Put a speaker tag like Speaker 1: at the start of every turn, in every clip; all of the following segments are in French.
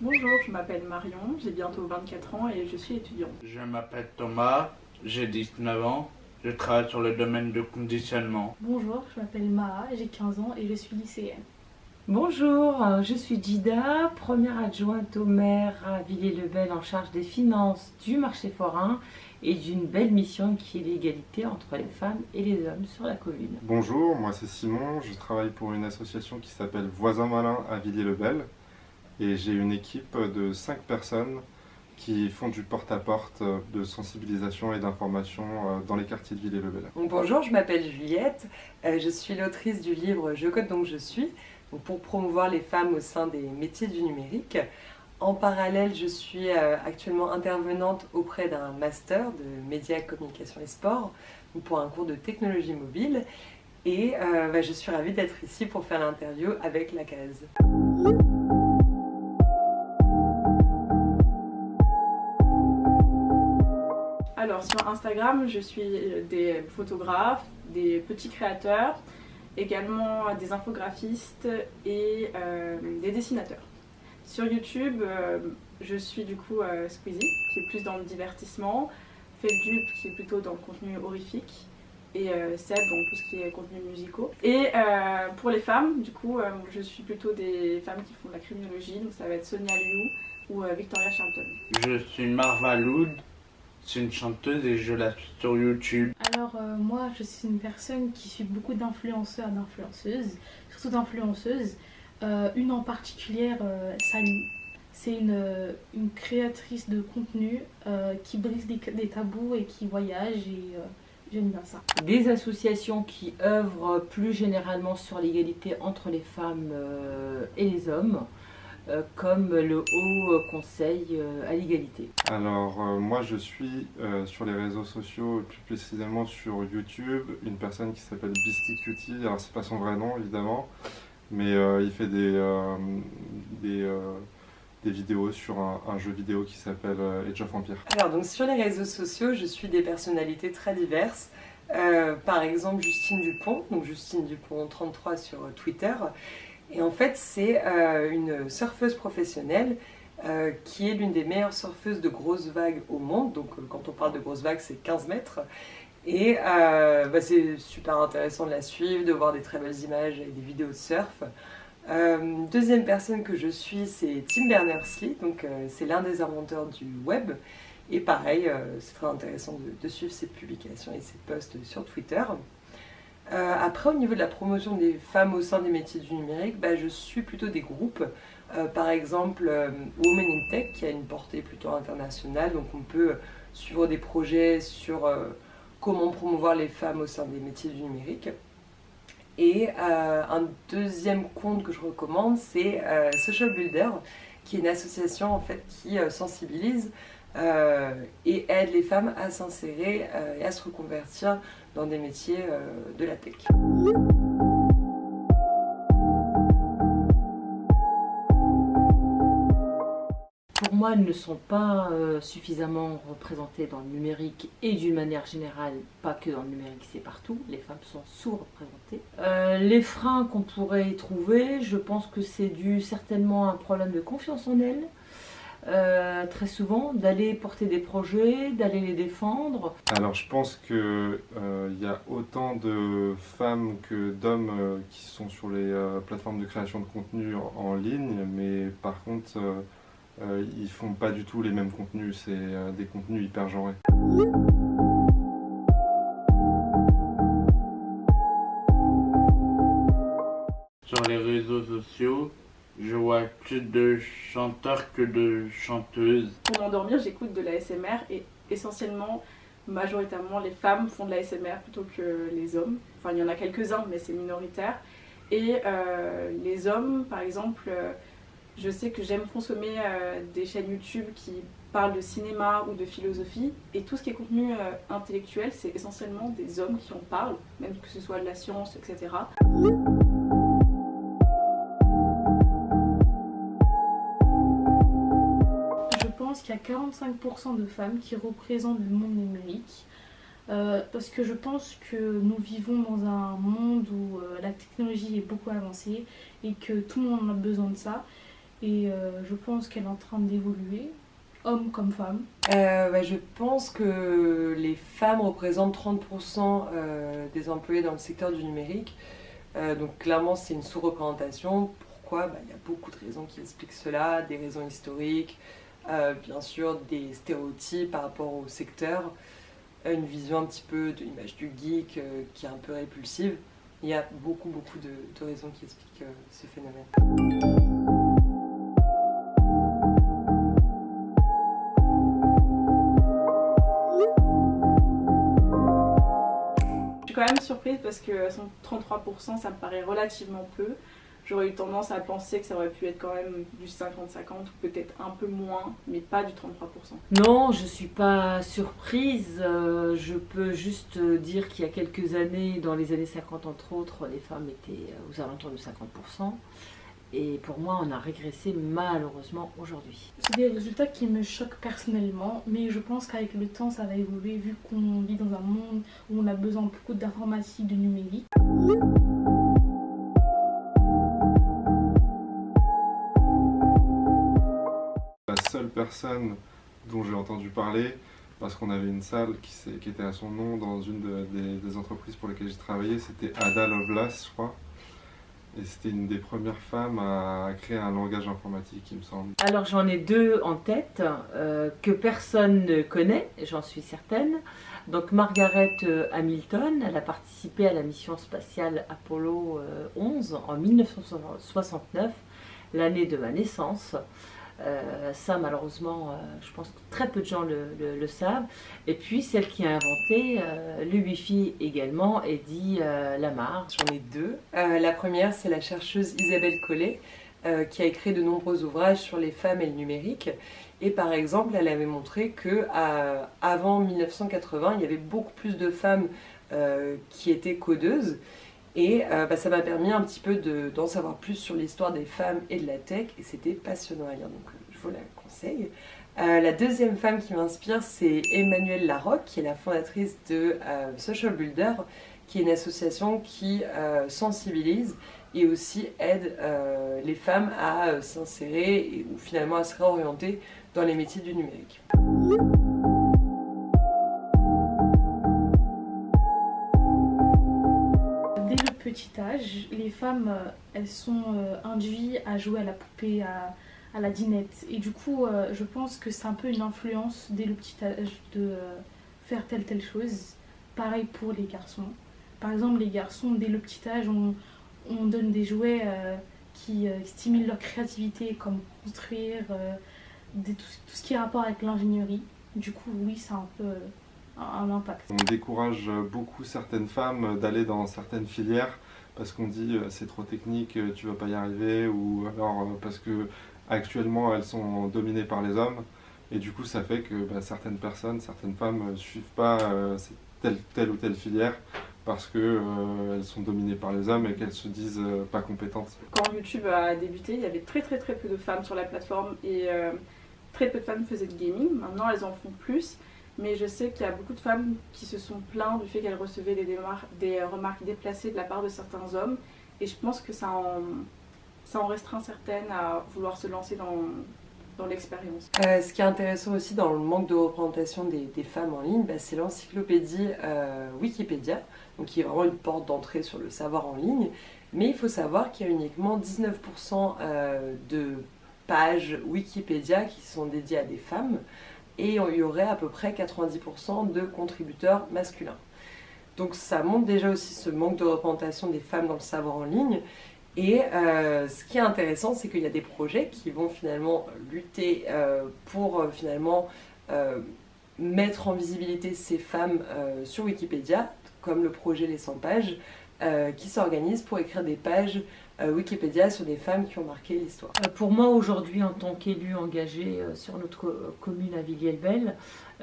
Speaker 1: Bonjour, je m'appelle Marion, j'ai bientôt 24 ans et je suis étudiante.
Speaker 2: Je m'appelle Thomas, j'ai 19 ans, je travaille sur le domaine du conditionnement.
Speaker 3: Bonjour, je m'appelle Maha, j'ai 15 ans et je suis lycéenne.
Speaker 4: Bonjour, je suis Gida, première adjointe au maire à Villiers-le-Bel en charge des finances du marché forain et d'une belle mission qui est l'égalité entre les femmes et les hommes sur la commune.
Speaker 5: Bonjour, moi c'est Simon, je travaille pour une association qui s'appelle Voisins Malins à Villiers-le-Bel et j'ai une équipe de 5 personnes qui font du porte-à-porte de sensibilisation et d'information dans les quartiers de Villiers-le-Bel.
Speaker 6: Bonjour, je m'appelle Juliette, je suis l'autrice du livre Je code donc je suis, pour promouvoir les femmes au sein des métiers du numérique. En parallèle, je suis actuellement intervenante auprès d'un master de médias, communication et sport pour un cours de technologie mobile et je suis ravie d'être ici pour faire l'interview avec la case.
Speaker 1: Alors sur Instagram, je suis des photographes, des petits créateurs, également des infographistes et des dessinateurs. Sur YouTube, je suis du coup Squeezie, qui est plus dans le divertissement, Feldup, qui est plutôt dans le contenu horrifique, et Seb, donc tout ce qui est contenu musicaux. Et pour les femmes, du coup, je suis plutôt des femmes qui font de la criminologie, donc ça va être Sonia Liu ou Victoria Charlton.
Speaker 2: Je suis Marva Loud, c'est une chanteuse et je la suis sur YouTube.
Speaker 3: Alors moi je suis une personne qui suit beaucoup d'influenceurs, d'influenceuses, surtout d'influenceuses. Une en particulier, Sally. C'est une créatrice de contenu qui brise des tabous et qui voyage et j'aime bien ça.
Speaker 4: Des associations qui œuvrent plus généralement sur l'égalité entre les femmes et les hommes, comme le Haut Conseil à l'égalité.
Speaker 5: Alors moi je suis sur les réseaux sociaux, plus précisément sur YouTube, une personne qui s'appelle Beastie Cutie, alors c'est pas son vrai nom évidemment, mais il fait des vidéos sur un jeu vidéo qui s'appelle Age of Empires.
Speaker 6: Alors donc sur les réseaux sociaux, je suis des personnalités très diverses. Par exemple Justine Dupont, donc Justine Dupont 33 sur Twitter. Et en fait c'est une surfeuse professionnelle qui est l'une des meilleures surfeuses de grosses vagues au monde. Donc quand on parle de grosses vagues, c'est 15 mètres. Et c'est super intéressant de la suivre, de voir des très belles images et des vidéos de surf. Deuxième personne que je suis, c'est Tim Berners-Lee, donc c'est l'un des inventeurs du web. Et pareil, c'est très intéressant de suivre ses publications et ses posts sur Twitter. Après, au niveau de la promotion des femmes au sein des métiers du numérique, je suis plutôt des groupes. Par exemple, Women in Tech, qui a une portée plutôt internationale, donc on peut suivre des projets sur comment promouvoir les femmes au sein des métiers du numérique. Et un deuxième compte que je recommande, c'est Social Builder, qui est une association en fait qui sensibilise et aide les femmes à s'insérer et à se reconvertir dans des métiers de la tech.
Speaker 4: Pour moi, elles ne sont pas suffisamment représentées dans le numérique et d'une manière générale, pas que dans le numérique, c'est partout. Les femmes sont sous-représentées. Les freins qu'on pourrait y trouver, je pense que c'est dû certainement à un problème de confiance en elles. Très souvent, d'aller porter des projets, d'aller les défendre.
Speaker 5: Alors je pense qu'il y a autant de femmes que d'hommes qui sont sur les plateformes de création de contenu en ligne, mais par contre ils font pas du tout les mêmes contenus, c'est des contenus hyper genrés.
Speaker 2: Sur les réseaux sociaux, je vois plus de chanteurs que de chanteuses.
Speaker 1: Pour m'endormir, j'écoute de la l'ASMR et essentiellement, majoritairement, les femmes font de la l'ASMR plutôt que les hommes. Enfin, il y en a quelques-uns, mais c'est minoritaire. Et les hommes, par exemple, je sais que j'aime consommer des chaînes YouTube qui parlent de cinéma ou de philosophie. Et tout ce qui est contenu intellectuel, c'est essentiellement des hommes qui en parlent, même que ce soit de la science, etc.
Speaker 3: Je pense qu'il y a 45% de femmes qui représentent le monde numérique. Parce que je pense que nous vivons dans un monde où la technologie est beaucoup avancée et que tout le monde a besoin de ça. et je pense qu'elle est en train d'évoluer, hommes comme femmes.
Speaker 6: Je pense que les femmes représentent 30% des employés dans le secteur du numérique. Donc clairement, c'est une sous-représentation. Pourquoi ? Il y a beaucoup de raisons qui expliquent cela, des raisons historiques, bien sûr des stéréotypes par rapport au secteur, une vision un petit peu de l'image du geek qui est un peu répulsive. Il y a beaucoup de raisons qui expliquent ce phénomène.
Speaker 1: Je suis quand même surprise parce que 33%, ça me paraît relativement peu. J'aurais eu tendance à penser que ça aurait pu être quand même du 50-50 ou peut-être un peu moins, mais pas du 33%.
Speaker 4: Non, je ne suis pas surprise. Je peux juste dire qu'il y a quelques années, dans les années 50 entre autres, les femmes étaient aux alentours de 50%. Et pour moi, on a régressé malheureusement aujourd'hui.
Speaker 3: C'est des résultats qui me choquent personnellement, mais je pense qu'avec le temps, ça va évoluer vu qu'on vit dans un monde où on a besoin beaucoup d'informatique, de numérique.
Speaker 5: La seule personne dont j'ai entendu parler, parce qu'on avait une salle qui était à son nom dans une des entreprises pour lesquelles j'ai travaillé, c'était Ada Lovelace, je crois. Et c'était une des premières femmes à créer un langage informatique, il me semble.
Speaker 4: Alors j'en ai deux en tête que personne ne connaît, j'en suis certaine. Donc Margaret Hamilton, elle a participé à la mission spatiale Apollo 11 en 1969, l'année de ma naissance. Ça malheureusement, je pense que très peu de gens le savent. Et puis celle qui a inventé le Wi-Fi également, Eddie Lamar.
Speaker 6: J'en ai deux. La première, c'est la chercheuse Isabelle Collet, qui a écrit de nombreux ouvrages sur les femmes et le numérique. Et par exemple, elle avait montré que avant 1980, il y avait beaucoup plus de femmes qui étaient codeuses. Et ça m'a permis un petit peu d'en savoir plus sur l'histoire des femmes et de la tech, et c'était passionnant à lire, donc je vous la conseille. La deuxième femme qui m'inspire, c'est Emmanuelle Larocque, qui est la fondatrice de Social Builder, qui est une association qui sensibilise et aussi aide les femmes à s'insérer ou finalement à se réorienter dans les métiers du numérique.
Speaker 3: Petit âge, les femmes, elles sont induites à jouer à la poupée, à la dinette. Et du coup, je pense que c'est un peu une influence dès le petit âge de faire telle chose. Pareil pour les garçons. Par exemple, les garçons, dès le petit âge, on donne des jouets qui stimulent leur créativité, comme construire, tout ce qui a rapport avec l'ingénierie. Du coup, oui, ça a un peu un impact.
Speaker 5: On décourage beaucoup certaines femmes d'aller dans certaines filières parce qu'on dit c'est trop technique, tu vas pas y arriver, ou alors parce que actuellement elles sont dominées par les hommes, et du coup ça fait que certaines femmes suivent pas telle ou telle filière parce que elles sont dominées par les hommes et qu'elles se disent pas compétentes.
Speaker 1: Quand YouTube a débuté, il y avait très peu de femmes sur la plateforme et très peu de femmes faisaient de gaming. Maintenant elles en font plus. Mais je sais qu'il y a beaucoup de femmes qui se sont plaintes du fait qu'elles recevaient des remarques déplacées de la part de certains hommes. Et je pense que ça en restreint certaines à vouloir se lancer dans l'expérience.
Speaker 6: Ce qui est intéressant aussi dans le manque de représentation des femmes en ligne, c'est l'encyclopédie Wikipédia, donc qui est vraiment une porte d'entrée sur le savoir en ligne. Mais il faut savoir qu'il y a uniquement 19% de pages Wikipédia qui sont dédiées à des femmes. Et il y aurait à peu près 90% de contributeurs masculins. Donc ça montre déjà aussi ce manque de représentation des femmes dans le savoir en ligne. Et ce qui est intéressant, c'est qu'il y a des projets qui vont finalement lutter pour finalement mettre en visibilité ces femmes sur Wikipédia, comme le projet Les 100 pages, qui s'organise pour écrire des pages Wikipédia sur des femmes qui ont marqué l'histoire.
Speaker 4: Pour moi aujourd'hui, en tant qu'élue engagée sur notre commune à Villiers-le-Bel,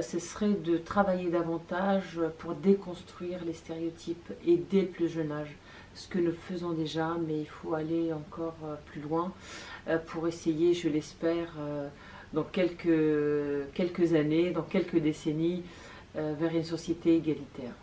Speaker 4: ce serait de travailler davantage pour déconstruire les stéréotypes et dès le plus jeune âge. Ce que nous faisons déjà, mais il faut aller encore plus loin pour essayer, je l'espère, dans quelques années, dans quelques décennies, vers une société égalitaire.